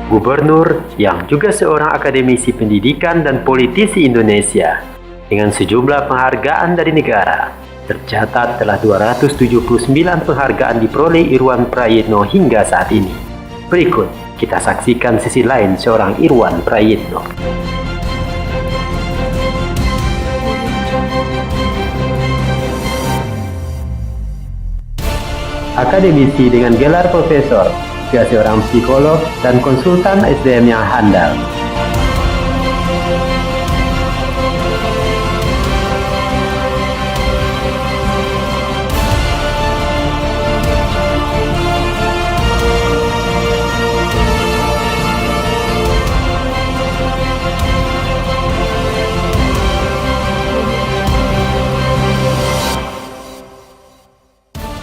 gubernur yang juga seorang akademisi pendidikan dan politisi Indonesia dengan sejumlah penghargaan dari negara. Tercatat telah 279 penghargaan diperoleh Irwan Prayitno hingga saat ini. Berikut kita saksikan sisi lain seorang Irwan Prayitno. Akademisi dengan gelar profesor, juga seorang psikolog dan konsultan SDM yang handal.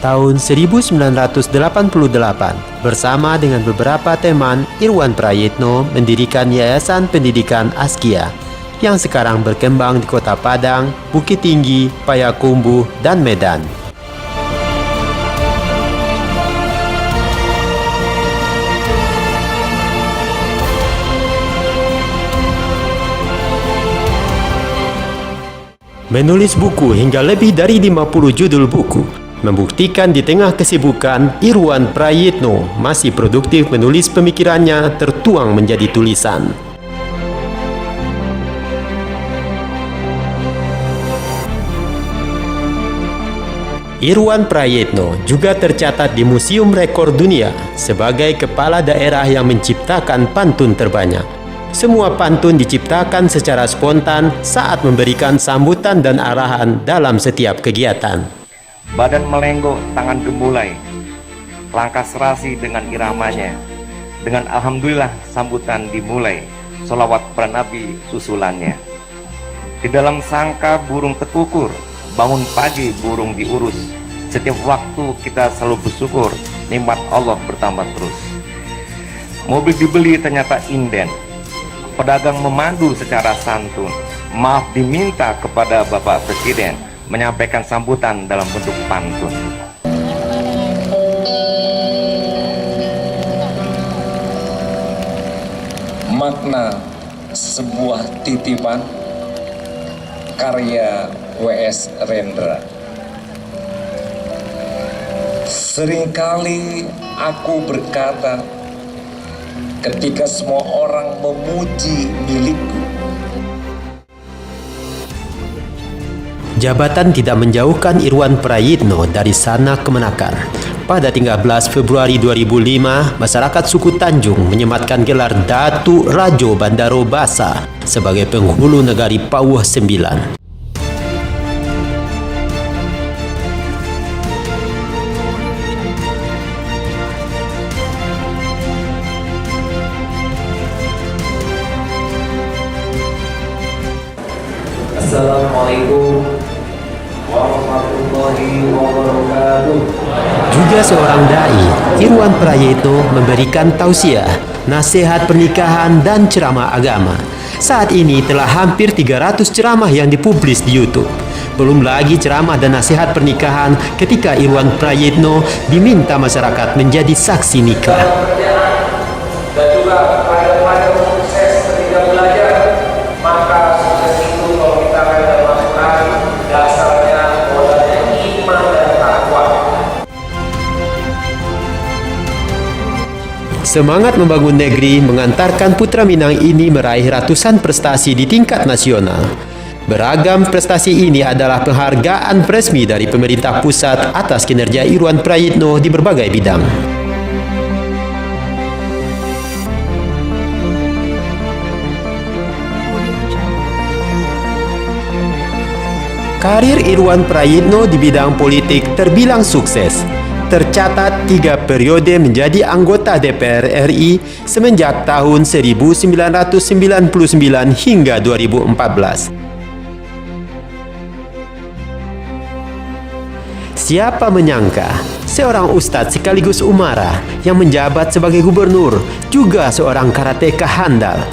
Tahun 1988, bersama dengan beberapa teman, Irwan Prayitno mendirikan Yayasan Pendidikan Askia yang sekarang berkembang di Kota Padang, Bukit Tinggi, Payakumbuh, dan Medan. Menulis buku hingga lebih dari 50 judul buku membuktikan di tengah kesibukan, Irwan Prayitno masih produktif menulis pemikirannya tertuang menjadi tulisan. Irwan Prayitno juga tercatat di Museum Rekor Dunia sebagai kepala daerah yang menciptakan pantun terbanyak. Semua pantun diciptakan secara spontan saat memberikan sambutan dan arahan dalam setiap kegiatan. Badan melenggok, tangan gemulai, langkah serasi dengan iramanya. Dengan alhamdulillah sambutan dimulai, sholawat pada Nabi susulannya. Di dalam sangka burung terkukur, bangun pagi burung diurus. Setiap waktu kita selalu bersyukur, nikmat Allah bertambah terus. Mobil dibeli ternyata inden, pedagang memandu secara santun. Maaf diminta kepada Bapak Presiden, menyampaikan sambutan dalam bentuk pantun. Makna sebuah titipan karya W.S. Rendra. Seringkali aku berkata ketika semua orang memuji milikku, Jabatan tidak menjauhkan Irwan Prayitno dari sana kemenakan. Pada 13 Februari 2005, masyarakat suku Tanjung menyematkan gelar Datu Rajo Bandaro Basa sebagai penghulu negari Pauh IX. Assalamualaikum warahmatullahi wabarakatuh. Juga seorang dai, Irwan Prayitno memberikan tausiah, nasihat pernikahan dan ceramah agama. Saat ini telah hampir 300 ceramah yang dipublis di YouTube. Belum lagi ceramah dan nasihat pernikahan ketika Irwan Prayitno diminta masyarakat menjadi saksi nikah. Dan juga pada sukses ketika belajar, maka sukses itu kalau kita dalam Al-Quran dasarnya modalnya iman dan takwa. Semangat membangun negeri mengantarkan Putra Minang ini meraih ratusan prestasi di tingkat nasional. Beragam prestasi ini adalah penghargaan resmi dari pemerintah pusat atas kinerja Irwan Prayitno di berbagai bidang. Karir Irwan Prayitno di bidang politik terbilang sukses. Tercatat 3 periode menjadi anggota DPR RI semenjak tahun 1999 hingga 2014. Siapa menyangka seorang ustadz sekaligus umara yang menjabat sebagai gubernur juga seorang karateka handal,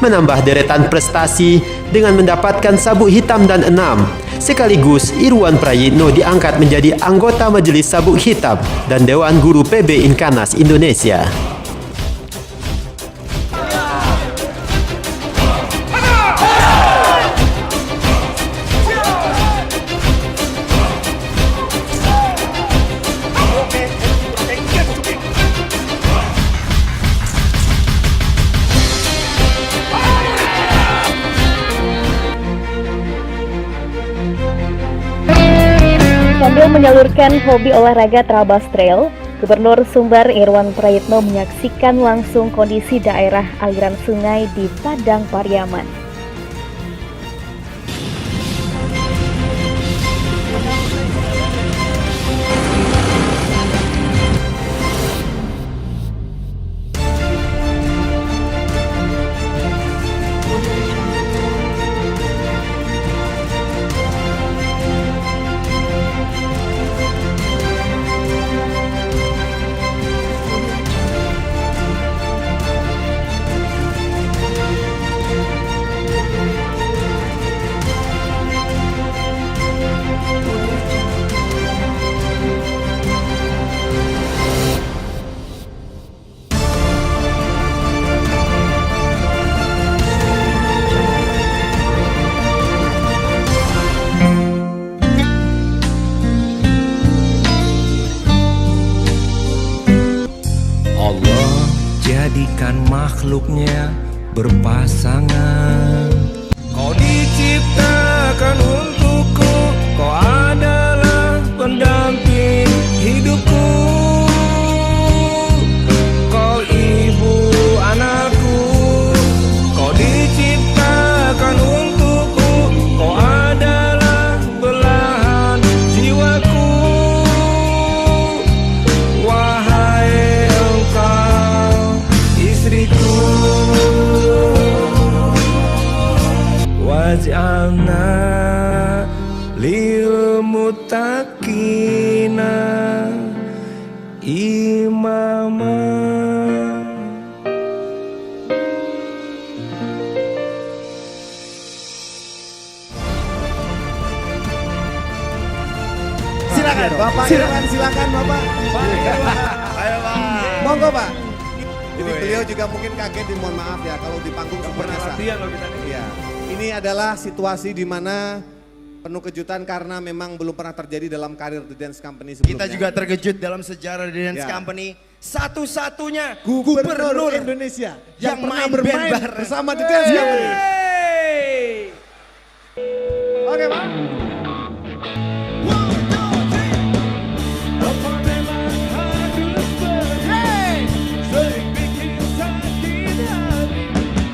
menambah deretan prestasi dengan mendapatkan sabuk hitam dan 6. Sekaligus Irwan Prayitno diangkat menjadi anggota Majelis Sabuk Hitam dan Dewan Guru PB Inkanas Indonesia. menyalurkan hobi olahraga Trabas Trail, Gubernur Sumbar Irwan Prayitno menyaksikan langsung kondisi daerah aliran sungai di Padang Pariaman. Allah jadikan makhluknya berpasangan. Kau diciptakan untukku, kau adalah pendamping hidupku. Kau ibu anakku, kau diciptakan untukku, kau adalah belahan jiwaku. Wahai engkau istriku, waj'alna lil muttaqina imama. Silakan Bapak Irwan, silakan Bapak. Ayo Pak. Monggo Pak. Jadi beliau juga mungkin kaget, mohon maaf ya kalau di panggung seperti biasa. Iya. Ini adalah situasi di mana penuh kejutan karena memang belum pernah terjadi dalam karir The Dance Company sebelumnya. Kita juga terkejut dalam sejarah The Dance Ya. Company. Satu-satunya Gubernur Indonesia yang pernah main bermain band bareng. bersama The Dance Company. Oke Pak.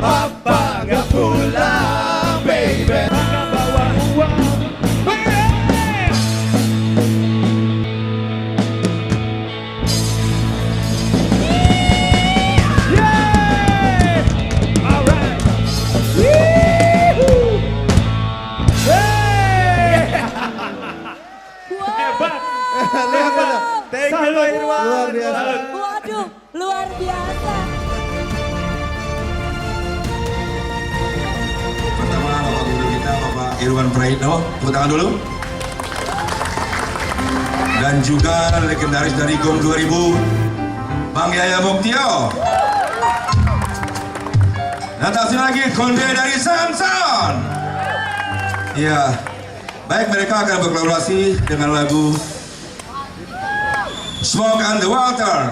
Papa gak pulang, baby. Lihat mana? Thank you Pak Irwan. Luar biasa. Waduh, luar biasa. Pertama Bapak Gubernur kita Bapak Irwan Prayitno, tepuk tangan dulu. Dan juga legendaris dari GOM 2000, Bang Yaya Muktio. Dan tak sini lagi Konde dari Samson. Iya, baik mereka akan berkolaborasi dengan lagu Smoke on the Water.